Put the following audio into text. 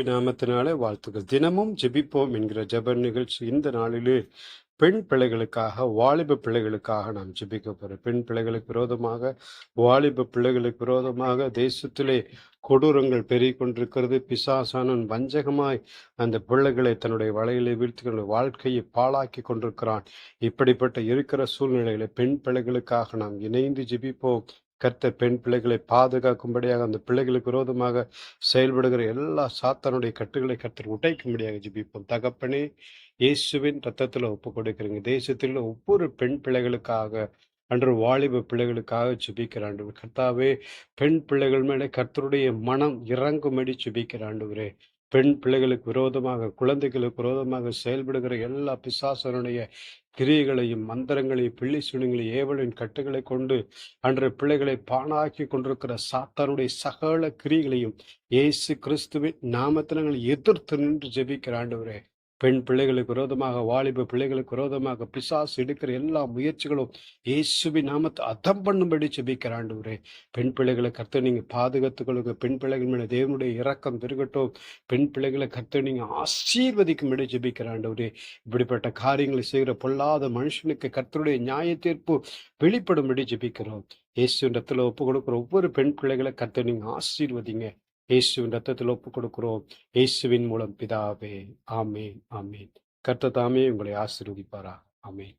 நாமத்தினாலே வாழ்த்துக்கள். தினமும் ஜெபிப்போம் என்கிற ஜெப நிகழ்ச்சி இந்த நாளிலே பெண் பிள்ளைகளுக்காக, வாலிப பிள்ளைகளுக்காக நாம் ஜெபிக்க போறோம். பெண் பிள்ளைகளுக்கு விரோதமாக, வாலிப பிள்ளைகளுக்கு விரோதமாக தேசத்திலே கொடூரங்கள் பெருகிக் கொண்டிருக்கிறது. பிசாசானவன் வஞ்சகமாய் அந்த பிள்ளைகளை தன்னுடைய வலையிலே வீழ்த்தி தன்னுடைய வாழ்க்கையை பாழாக்கி கொண்டிருக்கிறான். இப்படிப்பட்ட இருக்கிற சூழ்நிலையில பெண் பிள்ளைகளுக்காக நாம் இணைந்து ஜெபிப்போம். கர்த்தர் பெண் பிள்ளைகளை பாதுகாக்கும்படியாக, அந்த பிள்ளைகளுக்கு விரோதமாக செயல்படுகிற எல்லா சாத்தானுடைய கட்டுகளை கர்த்தர் உடைக்கும்படியாக ஜெபிப்போம். தகப்பனே, இயேசுவின் ரத்தத்தில் ஒப்பு கொடுக்கிறீங்க. தேசத்தில் ஒவ்வொரு பெண் பிள்ளைகளுக்காக, அன்று வாலிப பிள்ளைகளுக்காக ஜெபிக்கிற ஆண்டவரே. கர்த்தாவே, பெண் பிள்ளைகள் மேலே கர்த்தருடைய மனம் இறங்கும்படி ஜெபிக்கிற ஆண்டவரே. பெண் பிள்ளைகளுக்கு விரோதமாக, குழந்தைகளுக்கு விரோதமாக செயல்படுகிற எல்லா பிசாசனுடைய கிரியைகளையும், மந்திரங்களையும், பிள்ளை சுனிகளையும், ஏவலின் கட்டுகளை கொண்டு அன்று பிள்ளைகளை பாழாக்கி கொண்டிருக்கிற சாத்தானுடைய சகல கிரியைகளையும் இயேசு கிறிஸ்துவின் நாமத்தில் நாங்கள் எதிர்த்து நின்று ஜெபிக்கிற ஆண்டவரே. பெண் பிள்ளைகளுக்கு விரோதமாக, வாலிப பிள்ளைகளுக்கு விரோதமாக பிசாசு எடுக்கிற எல்லா முயற்சிகளும் இயேசுவின் நாமத்தை அதம் பண்ணும்படி ஜெபிக்கிற ஆண்டவரே. பெண் பிள்ளைகளை கர்த்தர் நீங்க பாதுகாத்துக் கொள்ளுங்க. பெண் பிள்ளைகள் மேலே தேவனுடைய இரக்கம் பெருகட்டும். பெண் பிள்ளைகளை கர்த்தர் நீங்க ஆசீர்வதிக்கும்படி ஜெபிக்கிற ஆண்டவரே. இப்படிப்பட்ட காரியங்களை செய்கிற பொல்லாத மனுஷனுக்கு கர்த்தருடைய நியாய தீர்ப்பு வெளிப்படும்படி ஜெபிக்கிறோம். இயேசுவின் ரத்தத்தில் ஒப்பு கொடுக்கிற ஒவ்வொரு பெண் பிள்ளைகளை கர்த்தர் நீங்க ஆசீர்வதிங்க. இயேசுவின் ரத்தத்தில் ஒப்பு கொடுக்கிறோம். இயேசுவின் மூலம் பிதாவே. ஆமேன், ஆமேன். கர்த்தர் தாமே உங்களை ஆசீர்வதிப்பாரா. ஆமேன்.